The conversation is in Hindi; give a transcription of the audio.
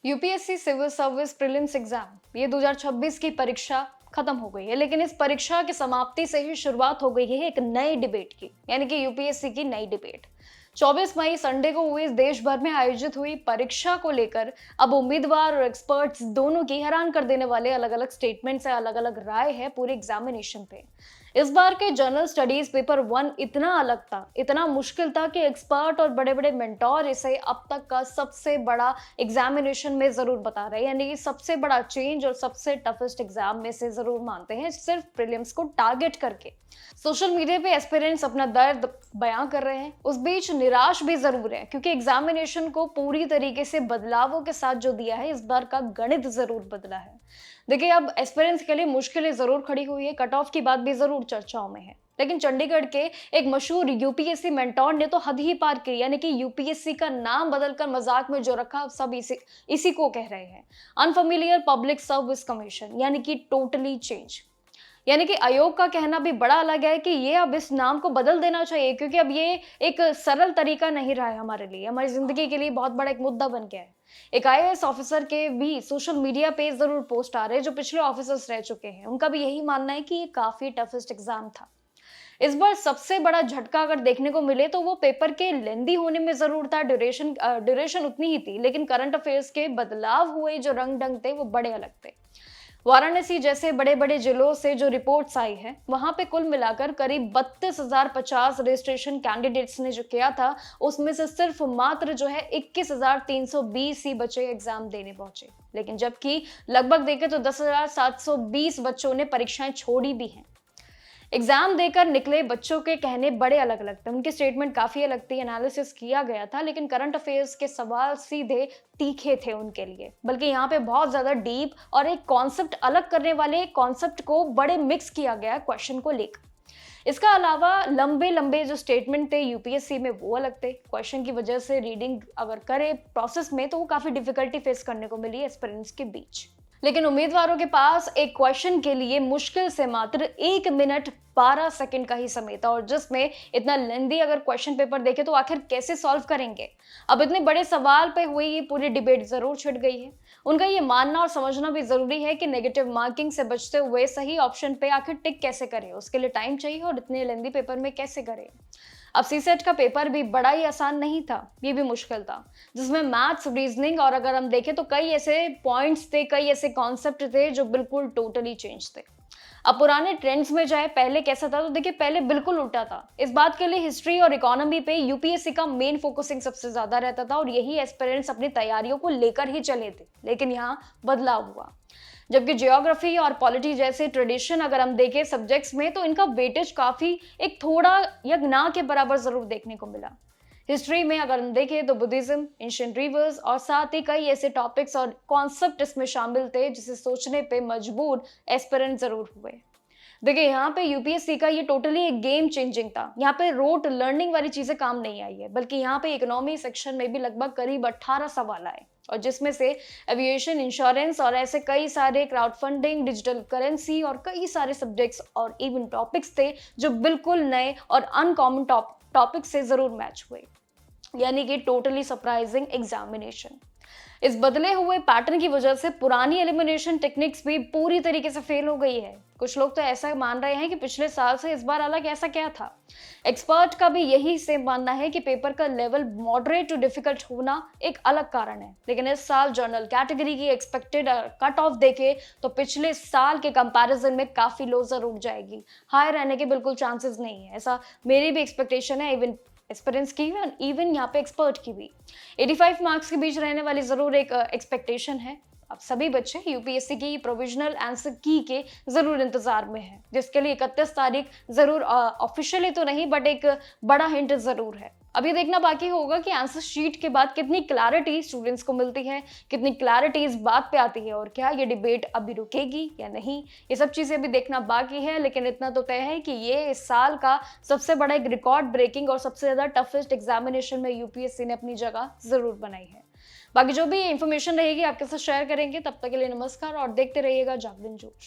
UPSC civil service prelims exam ये 2026 की परीक्षा खत्म हो गई है, लेकिन इस परीक्षा की समाप्ति से ही शुरुआत हो गई है एक नई डिबेट की, यानी कि यूपीएससी की नई डिबेट। 24 मई संडे को हुई देश भर में आयोजित हुई परीक्षा को लेकर अब उम्मीदवार और एक्सपर्ट्स दोनों की हैरान कर देने वाले अलग अलग स्टेटमेंट्स है, अलग अलग राय है पूरे एग्जामिनेशन पे। इस बार के जनरल स्टडीज पेपर 1 इतना अलग था, इतना मुश्किल था कि एक्सपर्ट और बड़े बड़े मेंटोर इसे अब तक का सबसे बड़ा एग्जामिनेशन में जरूर बता रहे हैं, यानी कि सबसे बड़ा चेंज और सबसे टफेस्ट एग्जाम में से जरूर मानते हैं, सिर्फ प्रीलिम्स को टारगेट करके। सोशल मीडिया पे एस्पिरेंट्स अपना दर्द बयां कर रहे हैं, उस बीच निराश भी जरूर है, क्योंकि एग्जामिनेशन को पूरी तरीके से बदलावों के साथ जो दिया है, इस बार का गणित जरूर बदला है। देखिए, अब एस्पिरेंट्स के लिए मुश्किलें जरूर खड़ी हुई है, कट ऑफ की बात भी जरूर चर्चाओं में है, लेकिन चंडीगढ़ के एक मशहूर यूपीएससी मेंटोर ने तो हद ही पार की, यानी कि यूपीएससी का नाम बदलकर मजाक में जो रखा सब इसी को कह रहे हैं, अनफेमिलियर पब्लिक सर्विस कमीशन, यानी कि टोटली चेंज। यानी कि आयोग का कहना भी बड़ा अलग है कि ये अब इस नाम को बदल देना चाहिए, क्योंकि अब ये एक सरल तरीका नहीं रहा है हमारे लिए, हमारी जिंदगी के लिए बहुत बड़ा एक मुद्दा बन गया है। एक आईएएस ऑफिसर के भी सोशल मीडिया पे जरूर पोस्ट आ रहे हैं जो पिछले ऑफिसर्स रह चुके हैं, उनका भी यही मानना है कि ये काफी टफेस्ट एग्जाम था। इस बार सबसे बड़ा झटका अगर देखने को मिले तो वो पेपर के लेंदी होने में जरूर था, ड्यूरेशन उतनी ही थी, लेकिन करंट अफेयर्स के बदलाव हुए जो रंग ढंग थे वो बड़े अलग थे। वाराणसी जैसे बड़े बड़े जिलों से जो रिपोर्ट्स आई है, वहां पे कुल मिलाकर करीब 32,050 रजिस्ट्रेशन कैंडिडेट्स ने जो किया था, उसमें से सिर्फ मात्र जो है 21,320 ही बच्चे एग्जाम देने पहुंचे, लेकिन जबकि लगभग देखें तो 10,720 बच्चों ने परीक्षाएं छोड़ी भी हैं। एग्जाम देकर निकले बच्चों के कहने बड़े अलग अलग थे, उनके स्टेटमेंट काफी अलग थी, एनालिसिस किया गया था, लेकिन करंट अफेयर्स के सवाल सीधे तीखे थे उनके लिए, बल्कि यहाँ पे बहुत ज्यादा डीप और एक कॉन्सेप्ट अलग करने वाले कॉन्सेप्ट को बड़े मिक्स किया गया क्वेश्चन को लेकर। इसका अलावा लंबे लंबे जो स्टेटमेंट थे यूपीएससी में वो अलग थे, क्वेश्चन की वजह से रीडिंग अगर करे प्रोसेस में तो वो काफी डिफिकल्टी फेस करने को मिली एस्पिरेंट्स के बीच। लेकिन उम्मीदवारों के पास एक क्वेश्चन के लिए मुश्किल से मात्र 1 मिनट 12 सेकंड का ही समय था, और जिसमें इतना लेंदी अगर क्वेश्चन पेपर देखे तो आखिर कैसे सॉल्व करेंगे। अब इतने बड़े सवाल पे हुई ये पूरी डिबेट जरूर छिड़ गई है। उनका ये मानना और समझना भी जरूरी है कि नेगेटिव मार्किंग से बचते हुए सही ऑप्शन पे आखिर टिक कैसे करें, उसके लिए टाइम चाहिए, और इतने लेंदी पेपर में कैसे करें। अब सीसेट का पेपर भी बड़ा ही आसान नहीं था, ये भी मुश्किल था, जिसमें मैथ्स, रीजनिंग और अगर हम देखें तो कई ऐसे पॉइंट्स थे, कई ऐसे कॉन्सेप्ट थे जो बिल्कुल टोटली चेंज थे। अब पुराने ट्रेंड्स में जाए, पहले कैसा था तो देखिए, पहले बिल्कुल उल्टा था। इस बात के लिए हिस्ट्री और इकोनॉमी पे यूपीएससी का मेन फोकसिंग सबसे ज्यादा रहता था, और यही एस्पिरेंट्स अपनी तैयारियों को लेकर ही चले थे, लेकिन यहाँ बदलाव हुआ। जबकि जियोग्राफी और पॉलिटी जैसे ट्रेडिशन अगर हम देखें सब्जेक्ट्स में, तो इनका वेटेज काफी एक थोड़ा या ना के बराबर जरूर देखने को मिला। हिस्ट्री में अगर हम देखें तो बुद्धिज्म, एंशिएंट रिवर्स और साथ ही कई ऐसे टॉपिक्स और कॉन्सेप्ट इसमें शामिल थे जिसे सोचने पे मजबूर एस्पिरेंट जरूर हुए। देखिए, यहाँ पे यूपीएससी का ये टोटली एक गेम चेंजिंग था। यहाँ पे रोट लर्निंग वाली चीजें काम नहीं आई है, बल्कि यहाँ पे इकोनॉमी सेक्शन में भी लगभग करीब 18 सवाल आए, और जिसमें से एविएशन, इंश्योरेंस और ऐसे कई सारे क्राउड फंडिंग, डिजिटल करेंसी और कई सारे सब्जेक्ट्स और इवन टॉपिक्स थे जो बिल्कुल नए और अनकॉमन टॉपिक से जरूर मैच हुए, यानी कि टोटली सरप्राइजिंग एग्जामिनेशन। इस बदले हुए पैटर्न की वजह से पुरानी एलिमिनेशन टेक्निक्स भी पूरी तरीके से फेल हो गई है। कुछ लोग तो ऐसा मान रहे हैं कि पिछले साल से इस बार अलग ऐसा क्या था। एक्सपर्ट का भी यही सेम मानना है कि पेपर का लेवल मॉडरेट टू डिफिकल्ट होना एक अलग कारण है, लेकिन इस साल जनरल कैटेगरी की एक्सपेक्टेड कट ऑफ देखे तो पिछले साल के कंपैरिजन में काफी लो जरूर जाएगी, हाई रहने के बिल्कुल चांसेस नहीं है, ऐसा मेरी भी एक्सपेक्टेशन है, इवन एस्पिरेंट्स की भी, इवन यहाँ पे एक्सपर्ट की भी 85 मार्क्स के बीच रहने वाली जरूर एक एक्सपेक्टेशन है। अब सभी बच्चे यूपीएससी की प्रोविजनल आंसर की के जरूर इंतजार में हैं, जिसके लिए 31 तारीख जरूर ऑफिशियली तो नहीं बट एक बड़ा हिंट जरूर है। अभी देखना बाकी होगा कि आंसर शीट के बाद कितनी क्लैरिटी स्टूडेंट्स को मिलती है, कितनी क्लैरिटी इस बात पे आती है, और क्या ये डिबेट अभी रुकेगी या नहीं, ये सब चीजें अभी देखना बाकी है। लेकिन इतना तो तय है कि ये इस साल का सबसे बड़ा एक रिकॉर्ड ब्रेकिंग और सबसे ज्यादा टफेस्ट एग्जामिनेशन में यूपीएससी ने अपनी जगह जरूर बनाई है। बाकी जो भी इंफॉर्मेशन रहेगी आपके साथ शेयर करेंगे। तब तक के लिए नमस्कार और देखते रहिएगा जागरण जोश।